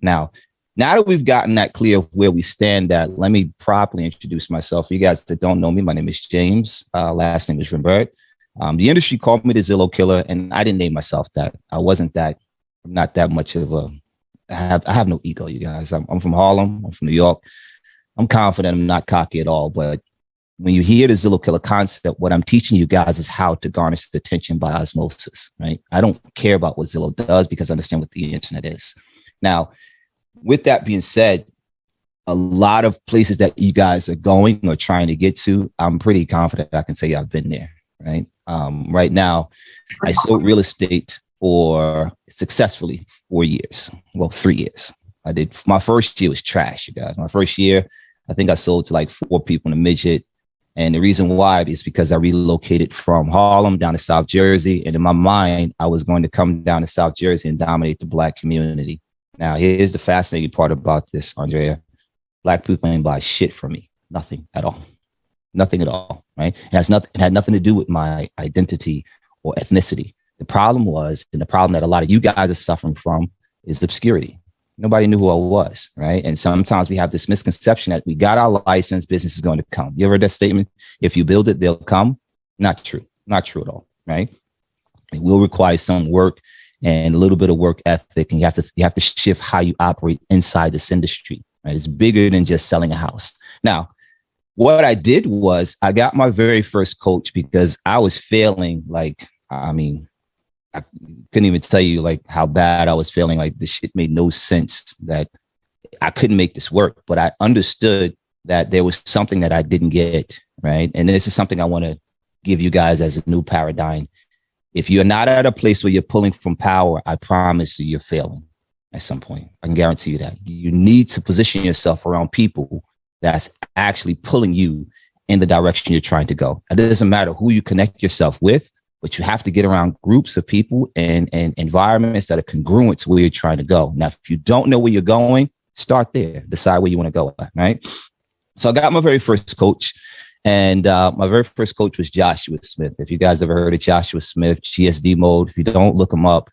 Now that we've gotten that clear of where we stand at, let me properly introduce myself. For you guys that don't know me, my name is James. Last name is Rembert. The industry called me the Zillow killer, and I didn't name myself that. I wasn't that. I'm not that much of a. I have no ego, you guys. I'm from Harlem. I'm from New York. I'm confident. I'm not cocky at all. But when you hear the Zillow killer concept, what I'm teaching you guys is how to garnish the attention by osmosis. Right? I don't care about what Zillow does because I understand what the internet is. Now, with that being said, a lot of places that you guys are going or trying to get to, I'm pretty confident I can say I've been there. Right? Right now, I sold real estate for successfully 4 years. Well, 3 years. I did. My first year was trash, you guys. My first year, I think I sold to like 4 people in a midget. And the reason why is because I relocated from Harlem down to South Jersey. And in my mind, I was going to come down to South Jersey and dominate the Black community. Now, here's the fascinating part about this, Andrea. Black people ain't buy shit from me. Nothing at all. Nothing at all, right? It had nothing to do with my identity or ethnicity. The problem was, and the problem that a lot of you guys are suffering from, is obscurity. Nobody knew who I was, right? And sometimes we have this misconception that we got our license, business is going to come. You ever heard that statement? If you build it, they'll come. Not true. Not true at all, right? It will require some work and a little bit of work ethic, and you have to shift how you operate inside this industry. Right? It's bigger than just selling a house. Now, what I did was I got my very first coach because I was failing like, I couldn't even tell you like how bad I was feeling. Like the shit made no sense, that I couldn't make this work. But I understood that there was something that I didn't get, right? And this is something I want to give you guys as a new paradigm. If you're not at a place where you're pulling from power, I promise you're failing at some point. I can guarantee you that. You need to position yourself around people that's actually pulling you in the direction you're trying to go. It doesn't matter who you connect yourself with, but you have to get around groups of people and environments that are congruent to where you're trying to go. Now, if you don't know where you're going, start there. Decide where you want to go, right? So I got my very first coach, and my very first coach was Joshua Smith. If you guys ever heard of Joshua Smith, GSD mode, if you don't, look him up.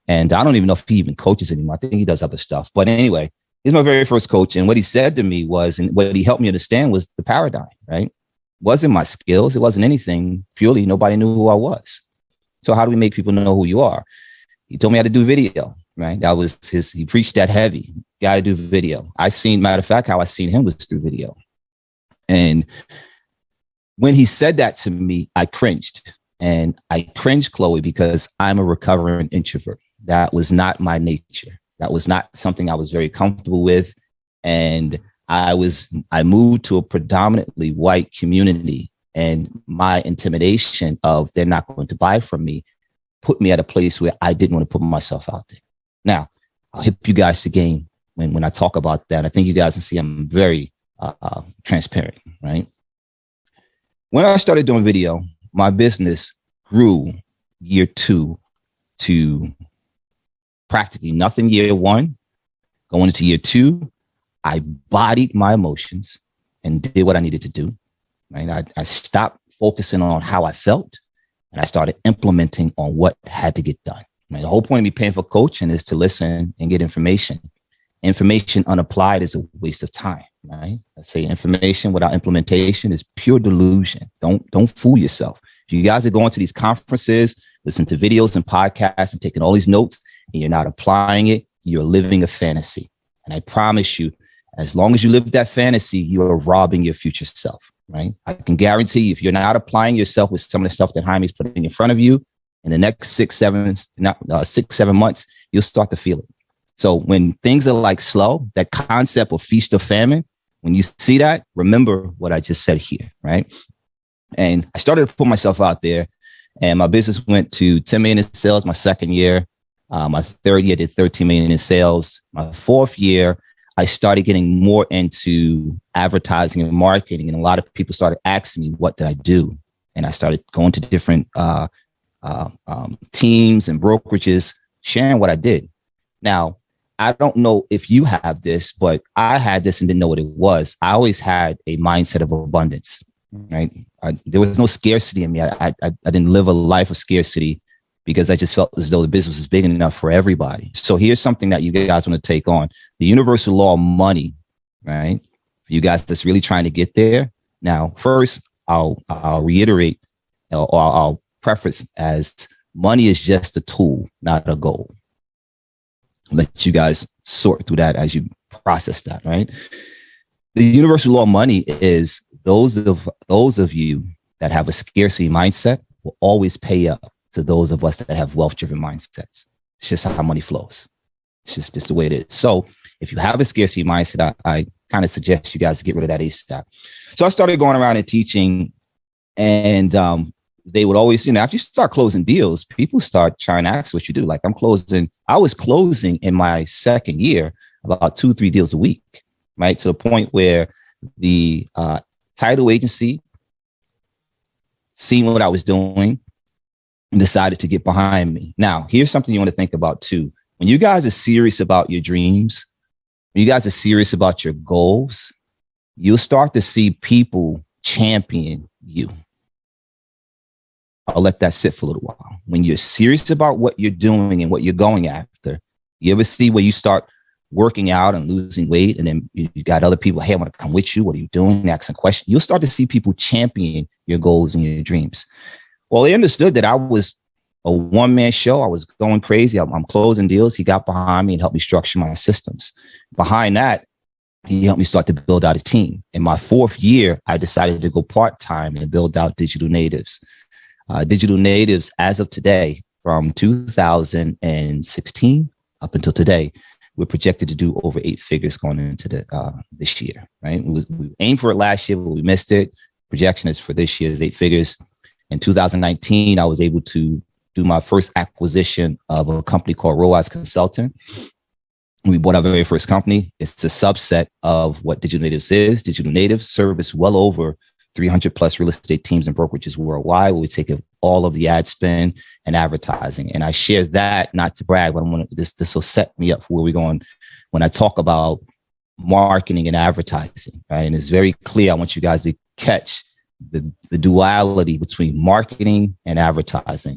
And I don't even know if he even coaches anymore. I think he does other stuff. But anyway, he's my very first coach. And what he said to me was, and what he helped me understand was the paradigm, right? Wasn't my skills. It wasn't anything. Purely, nobody knew who I was. So how do we make people know who you are? He told me how to do video, right? That was he preached that heavy. Got to do video. Matter of fact, how I seen him was through video. And when he said that to me, I cringed. And I cringed, Chloe, because I'm a recovering introvert. That was not my nature. That was not something I was very comfortable with. And I moved to a predominantly white community, and my intimidation of they're not going to buy from me put me at a place where I didn't want to put myself out there. Now, I'll hip you guys to game when I talk about that. I think you guys can see I'm very transparent, right? When I started doing video, my business grew year 2 to practically nothing year 1. Going into year 2, I bodied my emotions and did what I needed to do. Right? I stopped focusing on how I felt, and I started implementing on what had to get done. Right? The whole point of me paying for coaching is to listen and get information. Information unapplied is a waste of time. Right? I say information without implementation is pure delusion. Don't fool yourself. If you guys are going to these conferences, listen to videos and podcasts and taking all these notes, and you're not applying it, you're living a fantasy. And I promise you, as long as you live that fantasy, you are robbing your future self, right? I can guarantee you, if you're not applying yourself with some of the stuff that Jaime's putting in front of you, in the next 6-7 months, you'll start to feel it. So when things are like slow, that concept of feast or famine, when you see that, remember what I just said here, right? And I started to put myself out there, and my business went to 10 million in sales my second year. My third year did 13 million in sales. My fourth year, I started getting more into advertising and marketing. And a lot of people started asking me, what did I do? And I started going to different teams and brokerages, sharing what I did. Now, I don't know if you have this, but I had this and didn't know what it was. I always had a mindset of abundance, right? There was no scarcity in me. I didn't live a life of scarcity because I just felt as though the business was big enough for everybody. So here's something that you guys want to take on: the universal law of money, right? For you guys that's really trying to get there. Now, first, I'll reiterate, or I'll preface as money is just a tool, not a goal. I'll let you guys sort through that as you process that, right? The universal law of money is those of you that have a scarcity mindset will always pay up to those of us that have wealth-driven mindsets. It's just how money flows. It's just the way it is. So if you have a scarcity mindset, I kind of suggest you guys get rid of that ASAP. So I started going around and teaching, and they would always, after you start closing deals, people start trying to ask what you do. Like I was closing in my second year about 2-3 deals a week, right? To the point where the title agency, seeing what I was doing, decided to get behind me. Now, here's something you want to think about too. When you guys are serious about your dreams, when you guys are serious about your goals, you'll start to see people champion you. I'll let that sit for a little while. When you're serious about what you're doing and what you're going after, you ever see where you start working out and losing weight, and then you got other people, hey, I want to come with you. What are you doing? Asking questions. You'll start to see people champion your goals and your dreams. Well, they understood that I was a one-man show. I was going crazy. I'm closing deals. He got behind me and helped me structure my systems. Behind that, he helped me start to build out a team. In my 4th year, I decided to go part-time and build out Digital Natives. Digital Natives, as of today, from 2016 up until today, we're projected to do over 8 figures going into this year, right? We aimed for it last year, but we missed it. Projection is for this year is 8 figures. In 2019, I was able to do my first acquisition of a company called ROAS Consulting. We bought our very first company. It's a subset of what Digital Natives is. Digital Natives service well over 300 plus real estate teams and brokerages worldwide, where we take all of the ad spend and advertising. And I share that not to brag, but this will set me up for where we're going when I talk about marketing and advertising, right? And it's very clear. I want you guys to catch the duality between marketing and advertising.